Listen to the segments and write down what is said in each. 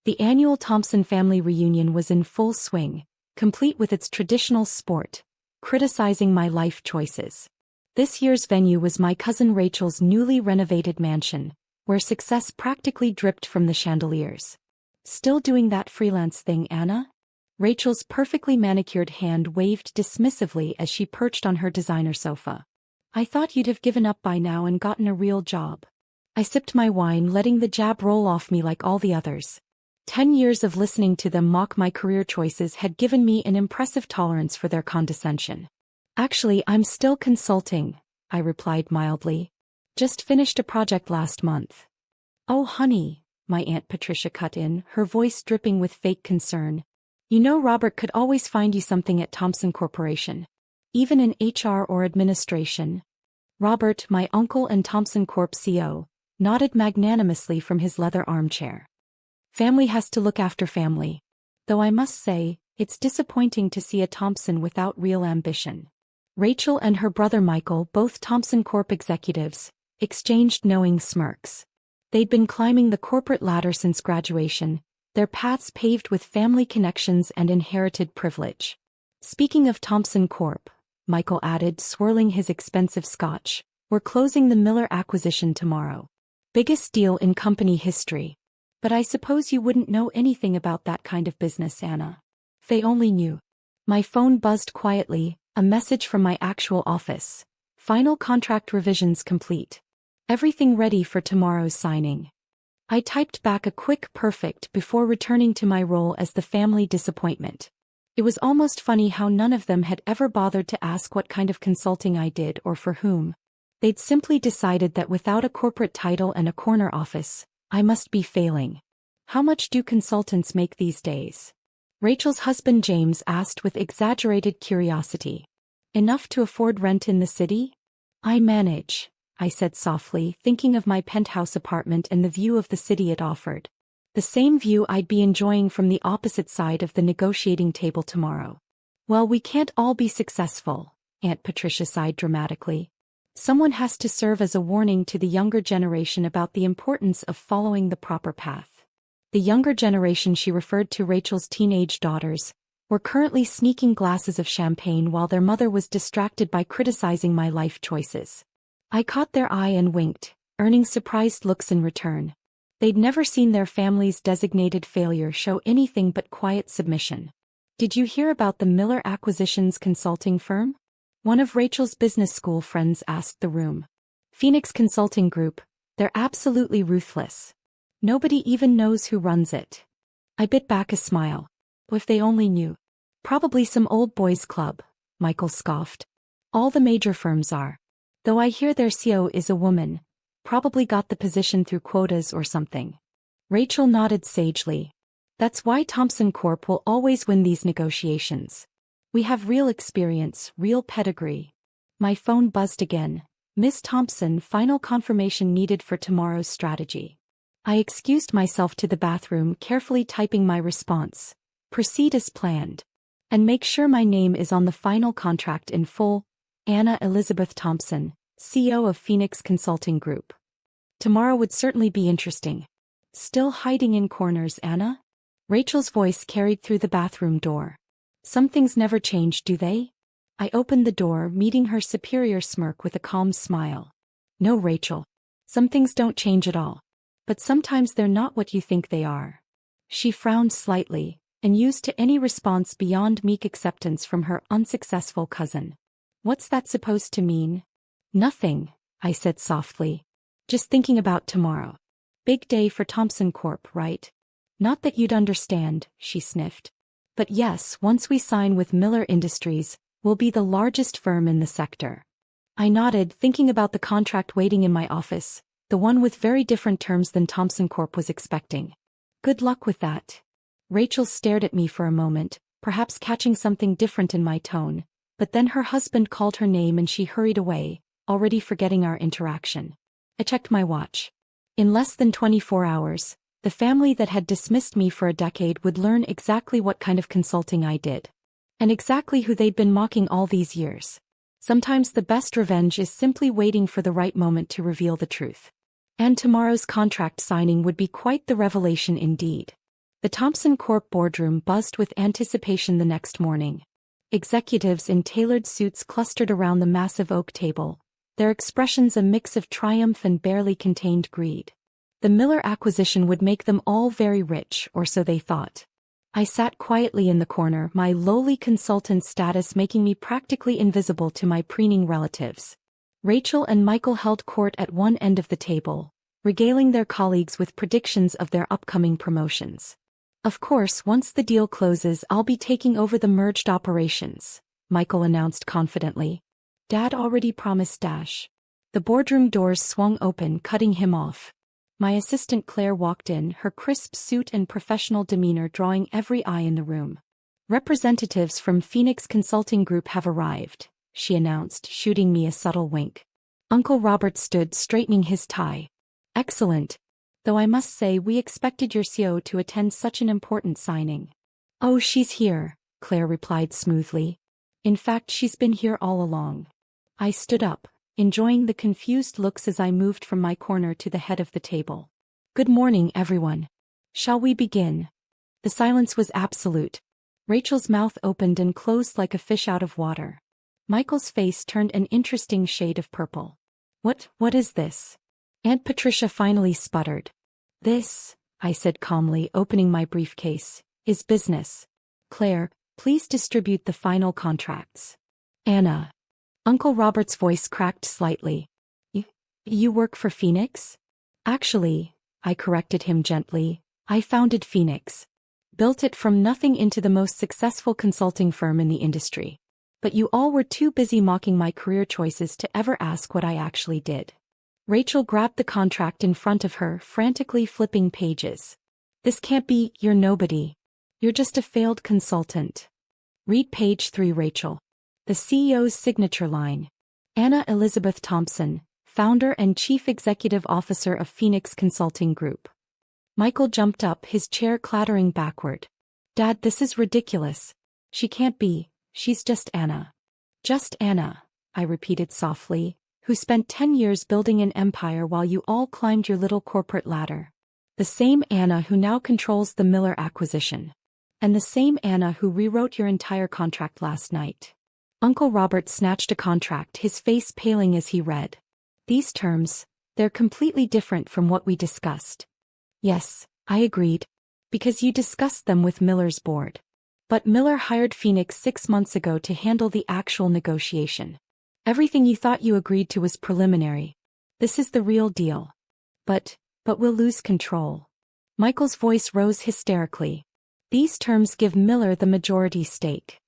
The annual Thompson family reunion was in full swing, complete with its traditional sport, criticizing my life choices. This year's venue was my cousin Rachel's newly renovated mansion, where success practically dripped from the chandeliers. "Still doing that freelance thing, Anna?" Rachel's perfectly manicured hand waved dismissively as she perched on her designer sofa. "I thought you'd have given up by now and gotten a real job." I sipped my wine, letting the jab roll off me like all the others. 10 years of listening to them mock my career choices had given me an impressive tolerance for their condescension. "Actually, I'm still consulting," I replied mildly. "Just finished a project last month." "Oh honey," my Aunt Patricia cut in, her voice dripping with fake concern. "You know Robert could always find you something at Thompson Corporation. Even in HR or administration." Robert, my uncle and Thompson Corp CO, nodded magnanimously from his leather armchair. "Family has to look after family. Though I must say, it's disappointing to see a Thompson without real ambition." Rachel and her brother Michael, both Thompson Corp executives, exchanged knowing smirks. They'd been climbing the corporate ladder since graduation, their paths paved with family connections and inherited privilege. "Speaking of Thompson Corp," Michael added, swirling his expensive scotch, "we're closing the Miller acquisition tomorrow. Biggest deal in company history. But I suppose you wouldn't know anything about that kind of business, Anna." They only knew. My phone buzzed quietly, a message from my actual office. "Final contract revisions complete. Everything ready for tomorrow's signing." I typed back a quick perfect before returning to my role as the family disappointment. It was almost funny how none of them had ever bothered to ask what kind of consulting I did or for whom. They'd simply decided that without a corporate title and a corner office, I must be failing. "How much do consultants make these days?" Rachel's husband James asked with exaggerated curiosity. "Enough to afford rent in the city?" "I manage," I said softly, thinking of my penthouse apartment and the view of the city it offered. The same view I'd be enjoying from the opposite side of the negotiating table tomorrow. "Well, we can't all be successful," Aunt Patricia sighed dramatically. "Someone has to serve as a warning to the younger generation about the importance of following the proper path." The younger generation, she referred to Rachel's teenage daughters, were currently sneaking glasses of champagne while their mother was distracted by criticizing my life choices. I caught their eye and winked, earning surprised looks in return. They'd never seen their family's designated failure show anything but quiet submission. "Did you hear about the Miller Acquisitions consulting firm?" One of Rachel's business school friends asked the room. "Phoenix Consulting Group, they're absolutely ruthless. Nobody even knows who runs it." I bit back a smile. If they only knew. "Probably some old boys club," Michael scoffed. "All the major firms are. Though I hear their CEO is a woman, probably got the position through quotas or something." Rachel nodded sagely. "That's why Thompson Corp will always win these negotiations. We have real experience, real pedigree." My phone buzzed again. "Miss Thompson, final confirmation needed for tomorrow's strategy." I excused myself to the bathroom, carefully typing my response. "Proceed as planned. And make sure my name is on the final contract in full. Anna Elizabeth Thompson, CEO of Phoenix Consulting Group." Tomorrow would certainly be interesting. "Still hiding in corners, Anna?" Rachel's voice carried through the bathroom door. "Some things never change, do they?" I opened the door, meeting her superior smirk with a calm smile. "No, Rachel. Some things don't change at all. But sometimes they're not what you think they are." She frowned slightly, and used to any response beyond meek acceptance from her unsuccessful cousin. "What's that supposed to mean?" "Nothing," I said softly. "Just thinking about tomorrow. Big day for Thompson Corp, right?" "Not that you'd understand," she sniffed. "But yes, once we sign with Miller Industries, we'll be the largest firm in the sector." I nodded, thinking about the contract waiting in my office, the one with very different terms than Thompson Corp was expecting. "Good luck with that." Rachel stared at me for a moment, perhaps catching something different in my tone, but then her husband called her name and she hurried away, already forgetting our interaction. I checked my watch. In less than 24 hours, the family that had dismissed me for a decade would learn exactly what kind of consulting I did. And exactly who they'd been mocking all these years. Sometimes the best revenge is simply waiting for the right moment to reveal the truth. And tomorrow's contract signing would be quite the revelation indeed. The Thompson Corp boardroom buzzed with anticipation the next morning. Executives in tailored suits clustered around the massive oak table, their expressions a mix of triumph and barely contained greed. The Miller acquisition would make them all very rich, or so they thought. I sat quietly in the corner, my lowly consultant status making me practically invisible to my preening relatives. Rachel and Michael held court at one end of the table, regaling their colleagues with predictions of their upcoming promotions. Of course, once the deal closes, I'll be taking over the merged operations, Michael announced confidently. Dad already promised Dash. The boardroom doors swung open, cutting him off. My assistant Claire walked in, her crisp suit and professional demeanor drawing every eye in the room. Representatives from Phoenix Consulting Group have arrived, she announced, shooting me a subtle wink. Uncle Robert stood straightening his tie. Excellent. Though I must say we expected your CO to attend such an important signing. Oh, she's here, Claire replied smoothly. In fact, she's been here all along. I stood up, enjoying the confused looks as I moved from my corner to the head of the table. Good morning, everyone. Shall we begin? The silence was absolute. Rachel's mouth opened and closed like a fish out of water. Michael's face turned an interesting shade of purple. What is this? Aunt Patricia finally sputtered. This, I said calmly, opening my briefcase, is business. Claire, please distribute the final contracts. Anna. Uncle Robert's voice cracked slightly. You work for Phoenix? Actually, I corrected him gently, I founded Phoenix. Built it from nothing into the most successful consulting firm in the industry. But you all were too busy mocking my career choices to ever ask what I actually did. Rachel grabbed the contract in front of her, frantically flipping pages. This can't be, you're nobody. You're just a failed consultant. Read page 3, Rachel. The CEO's signature line. Anna Elizabeth Thompson, founder and chief executive officer of Phoenix Consulting Group. Michael jumped up, his chair clattering backward. Dad, this is ridiculous. She can't be, she's just Anna. Just Anna, I repeated softly, who spent 10 years building an empire while you all climbed your little corporate ladder. The same Anna who now controls the Miller acquisition. And the same Anna who rewrote your entire contract last night. Uncle Robert snatched a contract, his face paling as he read. These terms, they're completely different from what we discussed. Yes, I agreed. Because you discussed them with Miller's board. But Miller hired Phoenix 6 months ago to handle the actual negotiation. Everything you thought you agreed to was preliminary. This is the real deal. But we'll lose control. Michael's voice rose hysterically. These terms give Miller the majority stake.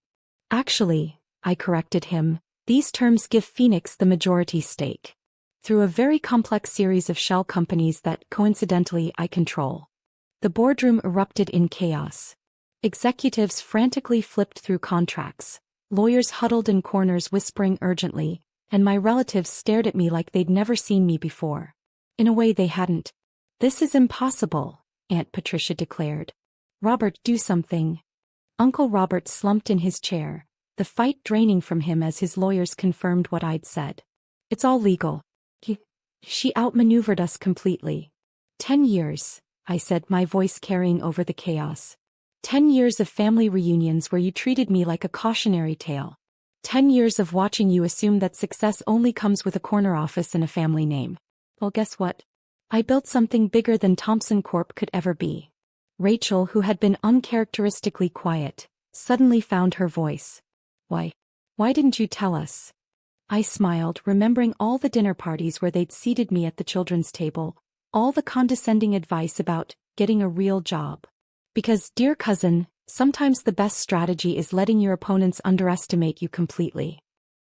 Actually, I corrected him, these terms give Phoenix the majority stake. Through a very complex series of shell companies that, coincidentally, I control. The boardroom erupted in chaos. Executives frantically flipped through contracts. Lawyers huddled in corners whispering urgently, and my relatives stared at me like they'd never seen me before. In a way they hadn't. This is impossible, Aunt Patricia declared. Robert, do something. Uncle Robert slumped in his chair, the fight draining from him as his lawyers confirmed what I'd said. It's all legal. She outmaneuvered us completely. 10 years, I said, my voice carrying over the chaos. 10 years of family reunions where you treated me like a cautionary tale. 10 years of watching you assume that success only comes with a corner office and a family name. Well, guess what? I built something bigger than Thompson Corp could ever be. Rachel, who had been uncharacteristically quiet, suddenly found her voice. Why didn't you tell us? I smiled, remembering all the dinner parties where they'd seated me at the children's table, all the condescending advice about getting a real job. Because, dear cousin, sometimes the best strategy is letting your opponents underestimate you completely.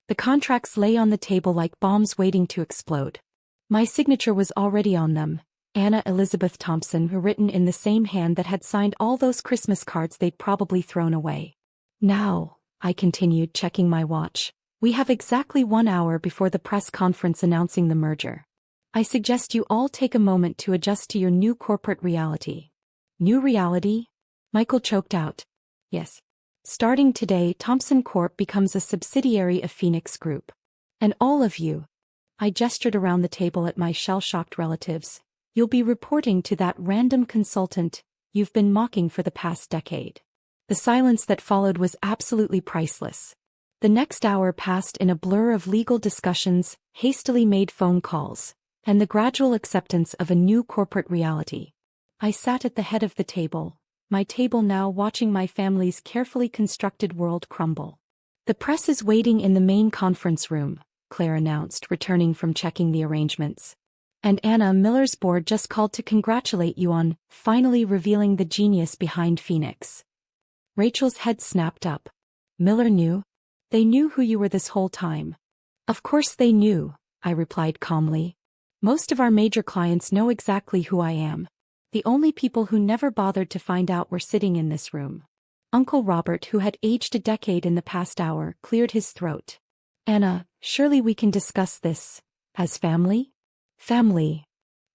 The contracts lay on the table like bombs waiting to explode. My signature was already on them, Anna Elizabeth Thompson, written in the same hand that had signed all those Christmas cards they'd probably thrown away. Now, I continued, checking my watch, we have exactly 1 hour before the press conference announcing the merger. I suggest you all take a moment to adjust to your new corporate reality. New reality? Michael choked out. Yes. Starting today, Thompson Corp becomes a subsidiary of Phoenix Group. And all of you, I gestured around the table at my shell-shocked relatives, you'll be reporting to that random consultant, you've been mocking for the past decade." The silence that followed was absolutely priceless. The next hour passed in a blur of legal discussions, hastily made phone calls, and the gradual acceptance of a new corporate reality. I sat at the head of the table, my table now watching my family's carefully constructed world crumble. "The press is waiting in the main conference room," Claire announced, returning from checking the arrangements. "And Anna, Miller's board just called to congratulate you on finally revealing the genius behind Phoenix." Rachel's head snapped up. "Miller knew? They knew who you were this whole time." "Of course they knew," I replied calmly. "Most of our major clients know exactly who I am. The only people who never bothered to find out were sitting in this room." Uncle Robert, who had aged a decade in the past hour, cleared his throat. "Anna, surely we can discuss this as family?" "Family?"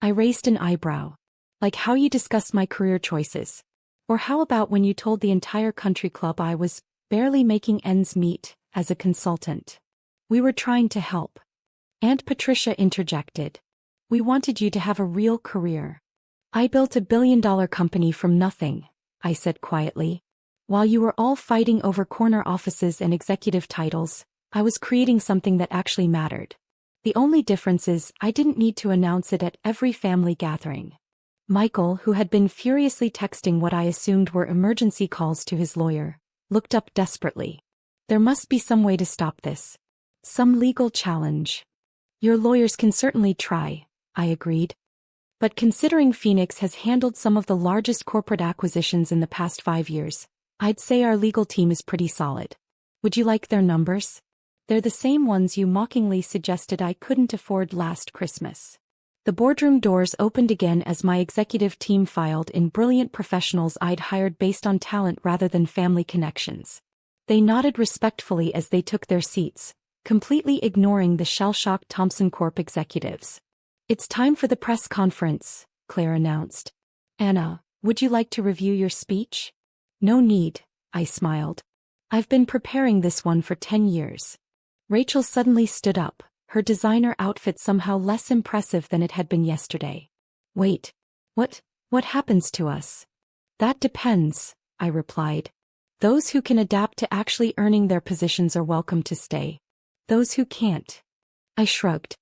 I raised an eyebrow. "Like how you discussed my career choices? Or how about when you told the entire country club I was barely making ends meet as a consultant?" "We were trying to help." Aunt Patricia interjected. "We wanted you to have a real career." "I built a billion-dollar company from nothing," I said quietly. "While you were all fighting over corner offices and executive titles, I was creating something that actually mattered. The only difference is I didn't need to announce it at every family gathering." Michael, who had been furiously texting what I assumed were emergency calls to his lawyer, looked up desperately. "There must be some way to stop this. Some legal challenge." "Your lawyers can certainly try," I agreed. "But considering Phoenix has handled some of the largest corporate acquisitions in the past 5 years, I'd say our legal team is pretty solid. Would you like their numbers? They're the same ones you mockingly suggested I couldn't afford last Christmas." The boardroom doors opened again as my executive team filed in, brilliant professionals I'd hired based on talent rather than family connections. They nodded respectfully as they took their seats, completely ignoring the shell-shocked Thompson Corp executives. "It's time for the press conference," Claire announced. "Anna, would you like to review your speech?" "No need," I smiled. "I've been preparing this one for 10 years. Rachel suddenly stood up, her designer outfit somehow less impressive than it had been yesterday. "Wait. What happens to us?" "That depends," I replied. "Those who can adapt to actually earning their positions are welcome to stay. Those who can't." I shrugged.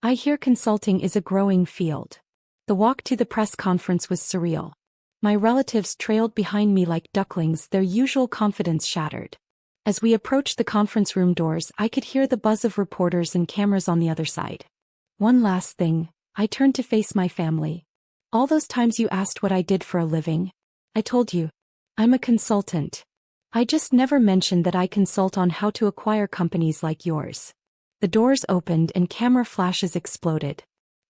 "I hear consulting is a growing field." The walk to the press conference was surreal. My relatives trailed behind me like ducklings, their usual confidence shattered. As we approached the conference room doors, I could hear the buzz of reporters and cameras on the other side. "One last thing," I turned to face my family. "All those times you asked what I did for a living, I told you. I'm a consultant. I just never mentioned that I consult on how to acquire companies like yours." The doors opened and camera flashes exploded.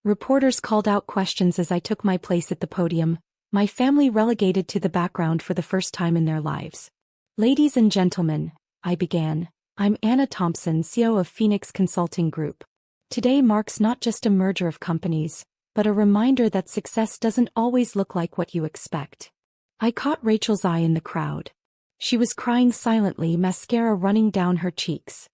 Reporters called out questions as I took my place at the podium, my family relegated to the background for the first time in their lives. "Ladies and gentlemen," I began, "I'm Anna Thompson, CEO of Phoenix Consulting Group. Today marks not just a merger of companies, but a reminder that success doesn't always look like what you expect." I caught Rachel's eye in the crowd. She was crying silently, mascara running down her cheeks.